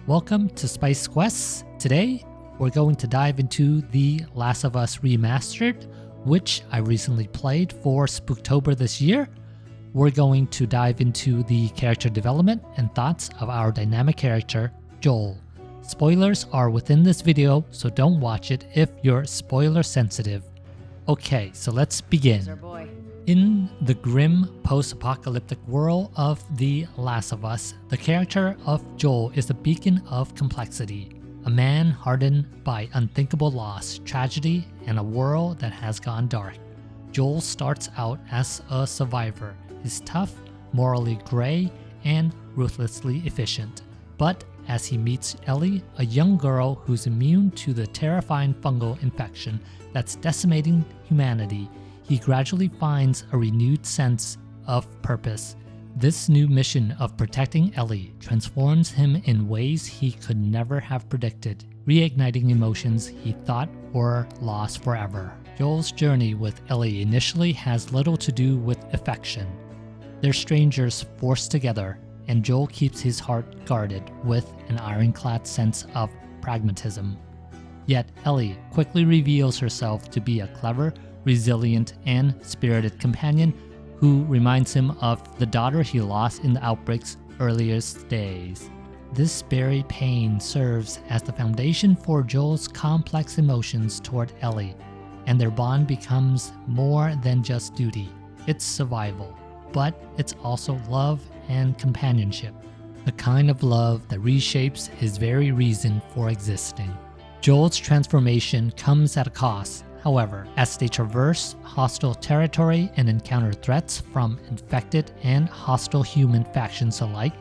Welcome to Spice Quests. Today, we're going to dive into The Last of Us Remastered, which I recently played for Spooktober this year. We're going to dive into the character development and thoughts of our dynamic character, Joel. Spoilers are within this video, so don't watch it if you're spoiler sensitive. Okay, so let's begin. In the grim post-apocalyptic world of The Last of Us, the character of Joel is a beacon of complexity, a man hardened by unthinkable loss, tragedy, and a world that has gone dark. Joel starts out as a survivor. He's tough, morally gray, and ruthlessly efficient. But as he meets Ellie, a young girl who's immune to the terrifying fungal infection that's decimating humanity, he gradually finds a renewed sense of purpose. This new mission of protecting Ellie transforms him in ways he could never have predicted, reigniting emotions he thought were lost forever. Joel's journey with Ellie initially has little to do with affection. They're strangers forced together, and Joel keeps his heart guarded with an ironclad sense of pragmatism. Yet Ellie quickly reveals herself to be a clever, resilient, and spirited companion who reminds him of the daughter he lost in the outbreak's earliest days. This buried pain serves as the foundation for Joel's complex emotions toward Ellie, and their bond becomes more than just duty. It's survival, but it's also love and companionship, the kind of love that reshapes his very reason for existing. Joel's transformation comes at a cost. However, as they traverse hostile territory and encounter threats from infected and hostile human factions alike,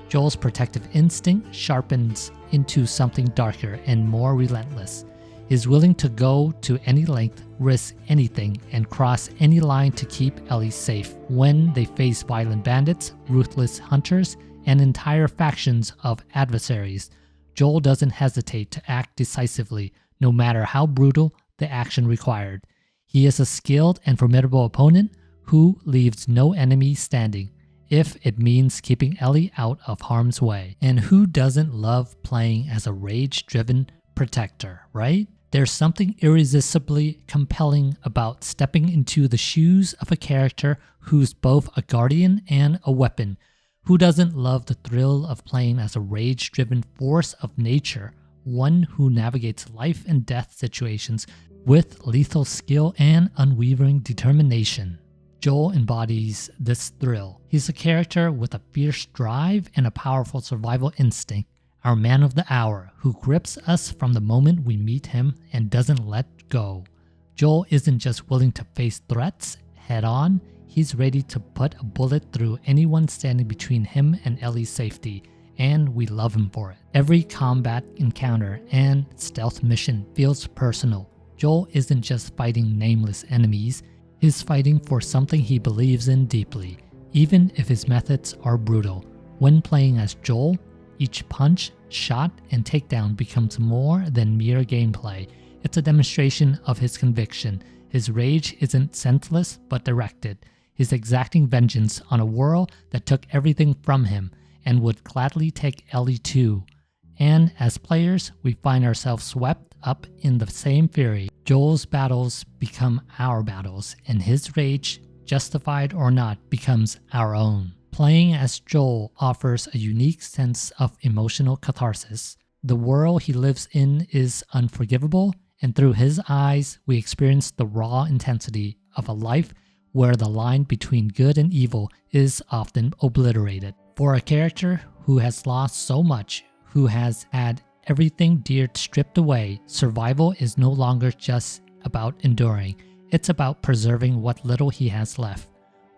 Joel's protective instinct sharpens into something darker and more relentless. He's willing to go to any length, risk anything, and cross any line to keep Ellie safe. When they face violent bandits, ruthless hunters, and entire factions of adversaries, Joel doesn't hesitate to act decisively, no matter how brutal the action required. He is a skilled and formidable opponent who leaves no enemy standing, if it means keeping Ellie out of harm's way. And who doesn't love playing as a rage-driven protector, right? There's something irresistibly compelling about stepping into the shoes of a character who's both a guardian and a weapon. Who doesn't love the thrill of playing as a rage-driven force of nature, one who navigates life and death situations with lethal skill and unwavering determination? Joel embodies this thrill. He's a character with a fierce drive and a powerful survival instinct, our man of the hour who grips us from the moment we meet him and doesn't let go. Joel isn't just willing to face threats head on, he's ready to put a bullet through anyone standing between him and Ellie's safety, and we love him for it. Every combat encounter and stealth mission feels personal. Joel isn't just fighting nameless enemies, he's fighting for something he believes in deeply, even if his methods are brutal. When playing as Joel, each punch, shot, and takedown becomes more than mere gameplay. It's a demonstration of his conviction. His rage isn't senseless but directed. He's exacting vengeance on a world that took everything from him and would gladly take Ellie too. And as players, we find ourselves swept up in the same fury. Joel's battles become our battles, and his rage, justified or not, becomes our own. Playing as Joel offers a unique sense of emotional catharsis. The world he lives in is unforgivable, and through his eyes, we experience the raw intensity of a life where the line between good and evil is often obliterated. For a character who has lost so much, who has had everything dear stripped away, survival is no longer just about enduring. It's about preserving what little he has left.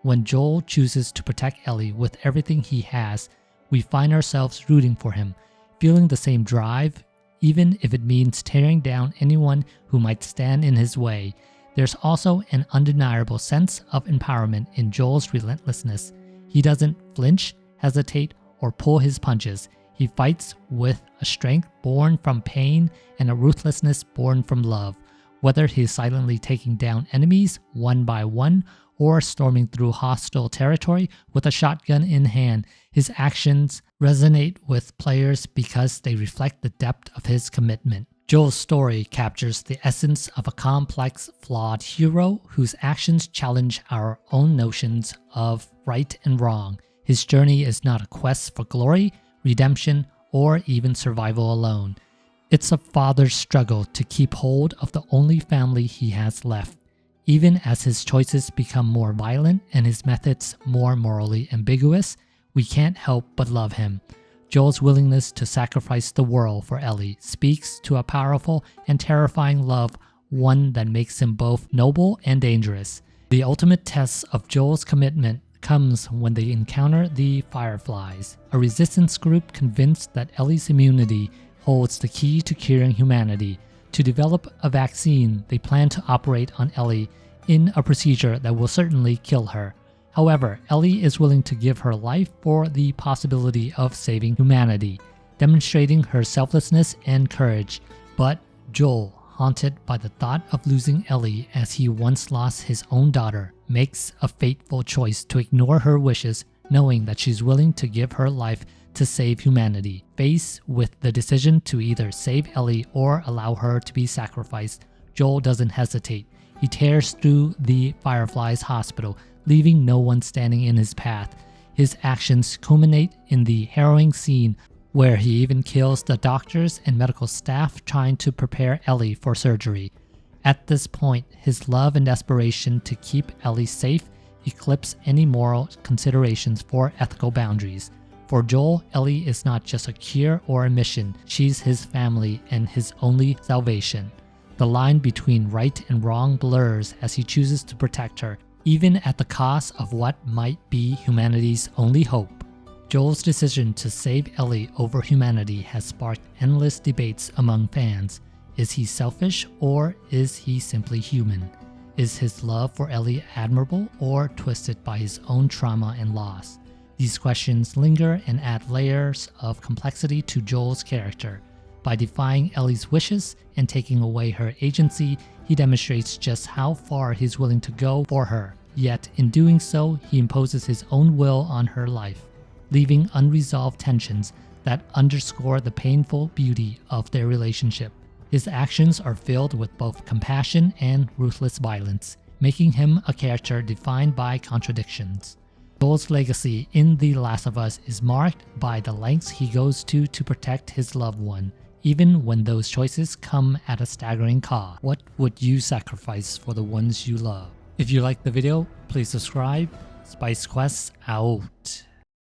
When Joel chooses to protect Ellie with everything he has, we find ourselves rooting for him, feeling the same drive, even if it means tearing down anyone who might stand in his way. There's also an undeniable sense of empowerment in Joel's relentlessness. He doesn't flinch, hesitate, or pull his punches. He fights with a strength born from pain and a ruthlessness born from love. Whether he's silently taking down enemies one by one or storming through hostile territory with a shotgun in hand. His actions resonate with players because they reflect the depth of his commitment. Joel's story captures the essence of a complex, flawed hero whose actions challenge our own notions of right and wrong. His journey is not a quest for glory, redemption, or even survival alone. It's a father's struggle to keep hold of the only family he has left. Even as his choices become more violent and his methods more morally ambiguous, we can't help but love him. Joel's willingness to sacrifice the world for Ellie speaks to a powerful and terrifying love, one that makes him both noble and dangerous. The ultimate test of Joel's commitment comes when they encounter the Fireflies, a resistance group convinced that Ellie's immunity holds the key to curing humanity. To develop a vaccine, they plan to operate on Ellie in a procedure that will certainly kill her. However, Ellie is willing to give her life for the possibility of saving humanity, demonstrating her selflessness and courage. But Joel, haunted by the thought of losing Ellie as he once lost his own daughter, makes a fateful choice to ignore her wishes, knowing that she's willing to give her life to save humanity. Faced with the decision to either save Ellie or allow her to be sacrificed, Joel doesn't hesitate. He tears through the Fireflies hospital, leaving no one standing in his path. His actions culminate in the harrowing scene where he even kills the doctors and medical staff trying to prepare Ellie for surgery. At this point, his love and desperation to keep Ellie safe eclipse any moral considerations for ethical boundaries. For Joel, Ellie is not just a cure or a mission, she's his family and his only salvation. The line between right and wrong blurs as he chooses to protect her, even at the cost of what might be humanity's only hope. Joel's decision to save Ellie over humanity has sparked endless debates among fans. Is he selfish or is he simply human? Is his love for Ellie admirable or twisted by his own trauma and loss? These questions linger and add layers of complexity to Joel's character. By defying Ellie's wishes and taking away her agency, he demonstrates just how far he's willing to go for her. Yet, in doing so, he imposes his own will on her life, leaving unresolved tensions that underscore the painful beauty of their relationship. His actions are filled with both compassion and ruthless violence, making him a character defined by contradictions. Joel's legacy in The Last of Us is marked by the lengths he goes to protect his loved one, even when those choices come at a staggering cost. What would you sacrifice for the ones you love? If you liked the video, please subscribe. Spice Quest out.